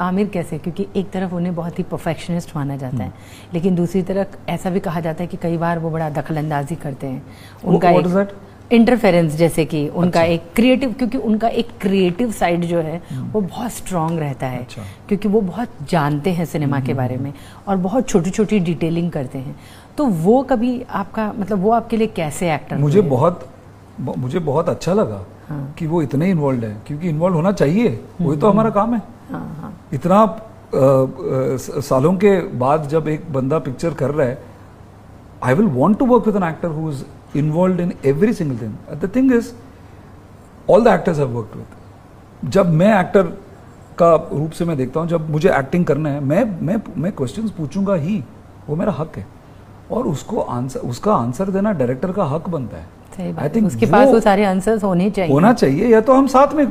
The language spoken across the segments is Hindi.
आमिर कैसे, क्योंकि एक तरफ उन्हें बहुत ही परफेक्शनिस्ट माना जाता है, लेकिन दूसरी तरफ ऐसा भी कहा जाता है कि कई बार वो बड़ा दखलंदाजी करते हैं, उनका इंटरफेरेंस, जैसे कि उनका एक क्रिएटिव, क्योंकि उनका एक क्रिएटिव साइड जो है वो बहुत स्ट्रांग रहता है, क्योंकि वो बहुत जानते हैं सिनेमा के बारे में और बहुत छोटी छोटी डिटेलिंग करते हैं। तो वो कभी आपका मतलब वो आपके लिए कैसे एक्टर? मुझे बहुत अच्छा लगा कि वो इतने इन्वॉल्व है, क्योंकि इन्वॉल्व होना चाहिए, वही तो हमारा काम है। इतना सालों के बाद जब एक बंदा पिक्चर कर रहा है, I will want to work with an actor who is involved in every single thing. The thing is, all the actors I've worked with, जब मैं एक्टर का रूप से मैं देखता हूँ, जब मुझे एक्टिंग करना है, मैं क्वेश्चंस पूछूंगा ही, वो मेरा हक है, और उसका आंसर देना डायरेक्टर का हक बनता है। आई थिंक उसके पास वो सारे आंसर्स होने चाहिए, या तो हम साथ में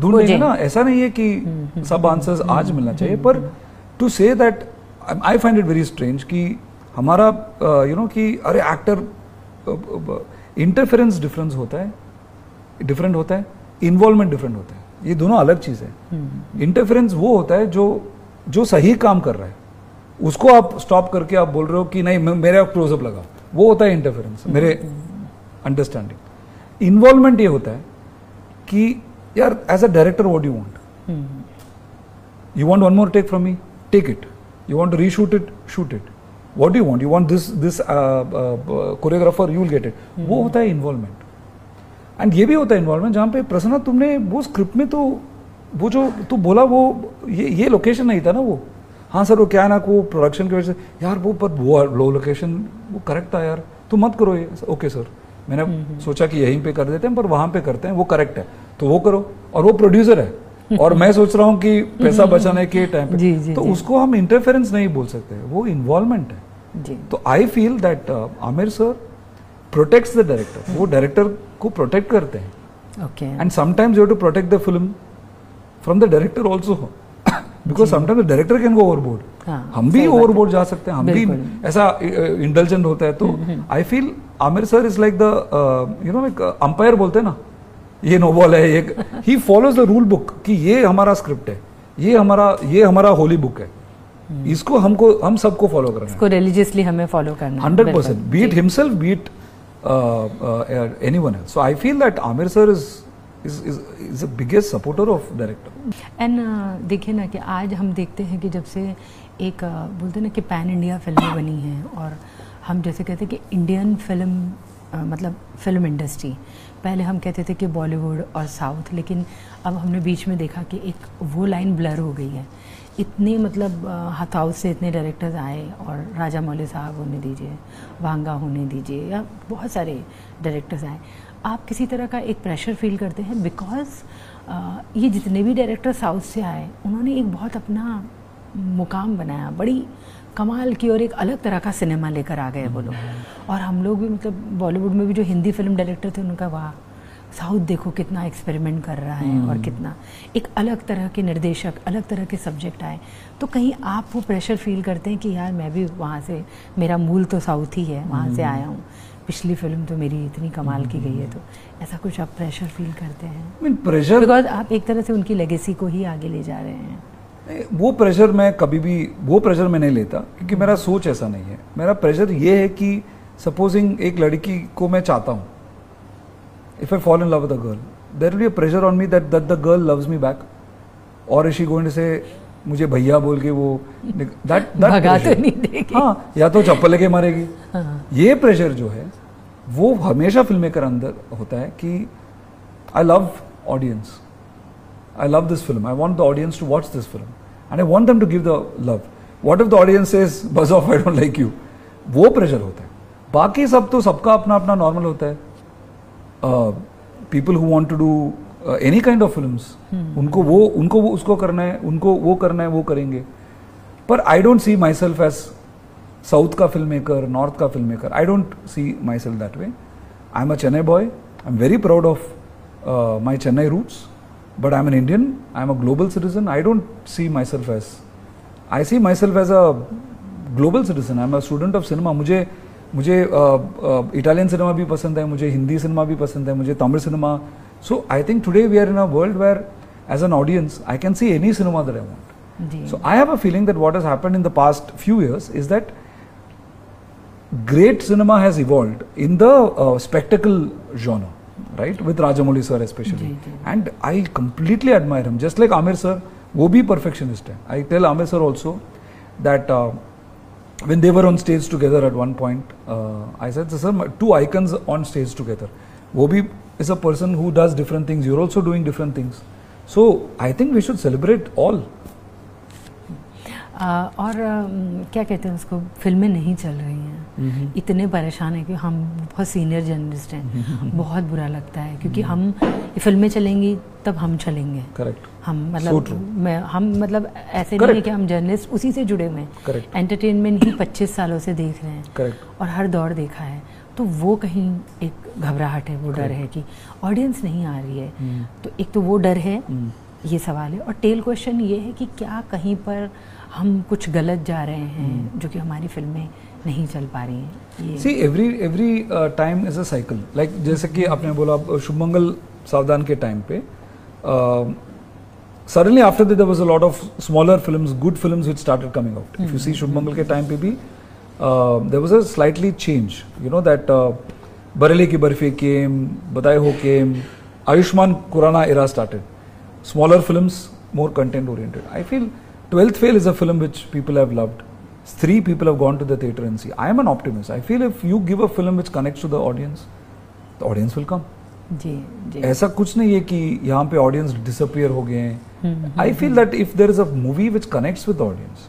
ढूंढेंगे ना, ऐसा नहीं है कि सब आंसर्स आज मिलना चाहिए, पर to say that I find it very strange कि हमारा कि अरे एक्टर इंटरफेरेंस डिफरेंट होता है, इन्वॉल्वमेंट डिफरेंट होता है, ये दोनों अलग चीज है। इंटरफेरेंस वो होता है जो सही काम कर रहा है, उसको आप स्टॉप करके आप बोल रहे हो कि नहीं मेरा क्लोजअप लगा, वो होता है इंटरफेरेंस मेरे अंडरस्टैंडिंग। इन्वॉल्वमेंट ये होता है कि यार as a director what you want, you want one more take from me, take it, you want to reshoot it, shoot it, What do you want? You want this choreographer, you will get it. वो होता है इन्वॉल्वमेंट। एंड ये भी होता है इन्वॉल्वमेंट जहाँ पे प्रसन्ना तुमने वो स्क्रिप्ट में तो वो जो तू बोला वो ये लोकेशन नहीं था ना, वो हाँ सर वो क्या है ना, वो प्रोडक्शन की वजह से यार वो लो लोकेशन वो करेक्ट था यार, तो मत करो ये। ओके सर, मैंने सोचा कि यहीं पे कर देते हैं, पर वहां पे करते हैं, वो करेक्ट है तो वो करो, और वो प्रोड्यूसर है और मैं सोच रहा हूँ कि पैसा बचाने के टाइम पे, तो उसको हम इंटरफेरेंस नहीं बोल सकते, वो इन्वॉल्वमेंट है। तो I feel that Aamir sir protects the director, वो डायरेक्टर को प्रोटेक्ट करते हैं, and sometimes you have to protect the film from the director also, because sometimes the director can go overboard, हम भी ओवरबोर्ड जा सकते हैं, हम भी ऐसा इंटेलिजेंट होता है। तो I feel Aamir sir is like the एक अंपायर बोलते हैं ना, ये नो बॉल है, ये he follows the rule book कि ये हमारा स्क्रिप्ट है, ये हमारा होली बुक है, इसको हम सबको फॉलो करना है, इसको रिलीजियसली हमें फॉलो करना है 100%, B it himself, B it anyone else. So I feel that Aamir sir is the biggest supporter of director. And देखिए ना कि आज हम देखते हैं कि जब से एक बोलते हैं ना कि पैन इंडिया फिल्में बनी हैं, और हम जैसे कहते हैं कि इंडियन फिल्म मतलब फिल्म इंडस्ट्री, पहले हम कहते थे कि बॉलीवुड और साउथ, लेकिन अब हमने बीच में देखा कि एक वो लाइन ब्लर हो गई है। इतने मतलब साउथ से इतने डायरेक्टर्स आए, और राजा मौली साहब होने दीजिए, वांगा होने दीजिए, या बहुत सारे डायरेक्टर्स आए। आप किसी तरह का एक प्रेशर फील करते हैं? बिकॉज ये जितने भी डायरेक्टर साउथ से आए, उन्होंने एक बहुत अपना मुकाम बनाया, बड़ी कमाल की, और एक अलग तरह का सिनेमा लेकर आ गए वो लोग। और हम लोग भी मतलब बॉलीवुड में भी जो हिंदी फिल्म डायरेक्टर थे, उनका वाह, साउथ देखो कितना एक्सपेरिमेंट कर रहा है, और कितना एक अलग तरह के निर्देशक, अलग तरह के सब्जेक्ट आए। तो कहीं आप वो प्रेशर फील करते हैं कि यार मैं भी वहाँ से, मेरा मूल तो साउथ ही है, वहाँ से आया हूँ, पिछली फिल्म तो मेरी इतनी कमाल की गई है, तो ऐसा कुछ आप प्रेशर फील करते हैं? प्रेशर, बिकॉज आप एक तरह से उनकी लेगेसी को ही आगे ले जा रहे हैं। वो प्रेशर मैं कभी भी मैं नहीं लेता, क्योंकि मेरा सोच ऐसा नहीं है। मेरा प्रेशर ये है कि सपोजिंग एक लड़की को मैं चाहता हूँ, if I fall in love with a girl, there will be a pressure on me that the girl loves me back, और is she going to say मुझे भैया बोल के वो दैट भगा तो नहीं देगी, हाँ, या तो चप्पल लेके मारेगी। ये प्रेशर जो है वो हमेशा फिल्म मेकर अंदर होता है कि I love audience, I love this film. I want the audience to watch this film, and I want them to give the love. What if the audience says, "Buzz off, I don't like you"? वो प्रेशर होता है। बाकी सब तो सबका अपना अपना नॉर्मल होता है। People who want to do any kind of films, उनको वो उसको करना है, उनको वो करना है, वो करेंगे। पर I don't see myself as south का फिल्म मेकर, नॉर्थ का film maker. I don't see myself that way. I'm a Chennai boy. I'm very proud of my Chennai roots. But I'm an Indian, I'm a global citizen. I don't see myself as, I see myself as a global citizen. I'm a student of cinema. मुझे इटालियन सिनेमा भी पसंद है, मुझे हिंदी सिनेमा भी पसंद है, मुझे Tamil cinema. So I think today we are in a world where as an audience I can see any cinema that I want. जी. So I have a feeling that what has happened in the past few years is that great cinema has evolved in the spectacle genre, right? With Rajamouli sir especially. जी. And I completely admire him. Just like Amir sir, वो भी perfectionist है. I tell Amir sir also that when they were on stage together at one point, I said, sir, two icons on stage together. वो भी is a person who does different things. You're also doing different things. So I think we should celebrate all. और क्या कहते हैं उसको, फिल्में नहीं चल रही हैं, इतने परेशान हैं कि हम बहुत सीनियर जर्नलिस्ट हैं, बहुत बुरा लगता है क्योंकि हम फिल्में चलेंगी तब हम चलेंगे. करेक्ट. हम मतलब हम मतलब ऐसे नहीं है कि हम जर्नलिस्ट उसी से जुड़े हुए हैं. एंटरटेनमेंट ही 25 सालों से देख रहे हैं. करेक्ट. और हर दौर देखा है, तो वो कहीं एक घबराहट है, वो डर है कि ऑडियंस नहीं आ रही है. तो एक तो वो डर है, ये सवाल है. और टेल क्वेश्चन ये है कि क्या कहीं पर हम कुछ गलत जा रहे हैं जो कि हमारी फिल्में नहीं चल पा रही हैं. See every time is a cycle. Like जैसे कि आपने बोला शुभमंगल सावधान के टाइम पे suddenly after that there was a lot of smaller films, good films which started coming out. If you see Shubhmangal ke time pe bhi there was a slightly change, you know, that Bareli ki Barfi came, Badai Ho came, Ayushman Khurrana era started. Smaller films, more content oriented. I feel 12th Fail is a film which people have loved. 3 people have gone to the theatre and see. I am an optimist. I feel if you give a film which connects to the audience will come. जी. ऐसा कुछ नहीं है कि यहाँ पे ऑडियंस डिसअपियर हो गए हैं. I feel that if there is a movie which connects with audience,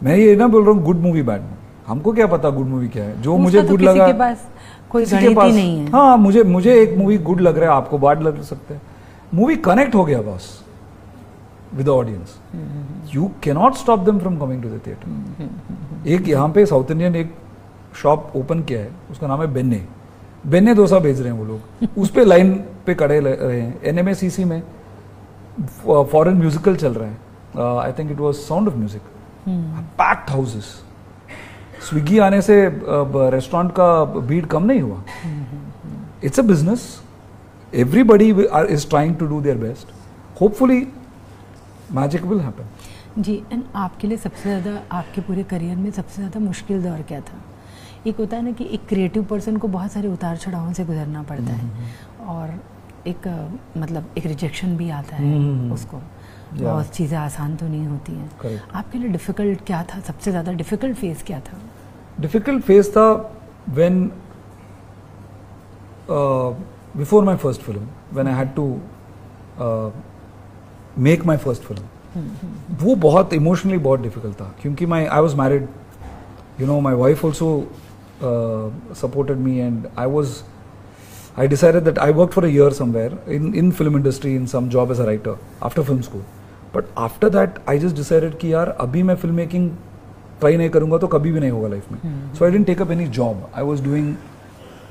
मैं ये ना बोल रहा हूँ गुड मूवी बैड मूवी, हमको क्या पता गुड मूवी क्या है. जो मुझे गुड लगा, किसी के पास कोई गणित ही नहीं है. हाँ, मुझे एक मूवी गुड लग रहा है, आपको बैड लग सकता है. मूवी कनेक्ट हो गया बस with audience, you cannot stop them from coming to the theatre. एक यहाँ पे साउथ इंडियन एक शॉप ओपन किया है, उसका नाम है बेन्ने डोसा भेज रहे हैं वो लोग. उस पे लाइन पे खड़े रहे हैं. NMACC में फॉरेन म्यूजिकल चल रहा है. I think it was Sound of Music. Packed houses. Swiggy आने से रेस्टोरेंट का भीड़ कम नहीं हुआ. It's a business. Everybody is trying to do their best. Hopefully magic will happen. जी. एंड आपके लिए सबसे ज़्यादा, आपके पूरे करियर में सबसे ज़्यादा मुश्किल दौर क्या था? एक होता है ना कि एक क्रिएटिव पर्सन को बहुत सारे उतार चढ़ावों से गुजरना पड़ता है, और एक मतलब एक रिजेक्शन भी आता है उसको. बहुत चीज़ें आसान तो नहीं होती हैं. आपके लिए डिफ़िकल्ट क्या था? सबसे ज़्यादा डिफ़िकल्ट फेज़ क्या था? डिफ़िकल्ट फेज़ था when before my first film, when I had to make my first film. वो बहुत इमोशनली बहुत डिफ़िकल्ट था क्योंकि I was married. You know, my wife also supported me, and I decided that I worked for a year somewhere in film industry in some job as a writer after film school. But after that, I just decided कि यार अभी मैं film making try नहीं करूँगा तो कभी भी नहीं होगा life में. So I didn't take up any job. I was doing,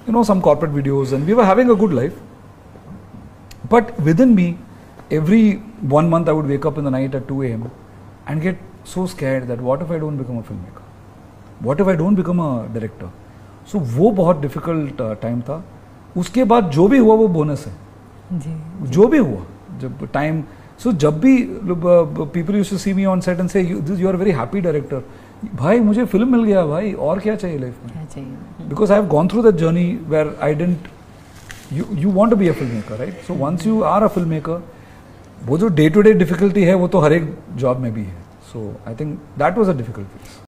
you know, some corporate videos, and we were having a good life. But within me, every 1 month I would wake up in the night at 2 a.m. and get so scared that what if I don't become a filmmaker? What if I don't become a director? So वो बहुत difficult time था. उसके बाद जो भी हुआ वो बोनस है. जी. जो भी हुआ जब टाइम, so जब भी people used to see me on set and say you are a very happy director. भाई मुझे फिल्म मिल गया भाई, और क्या चाहिए लाइफ में? क्या चाहिए? Because I have gone through that journey where I didn't. You want to be a filmmaker, right? So once you are a filmmaker, वो जो day to day difficulty है वो तो हर एक जॉब में भी है. So I think that was a difficult phase.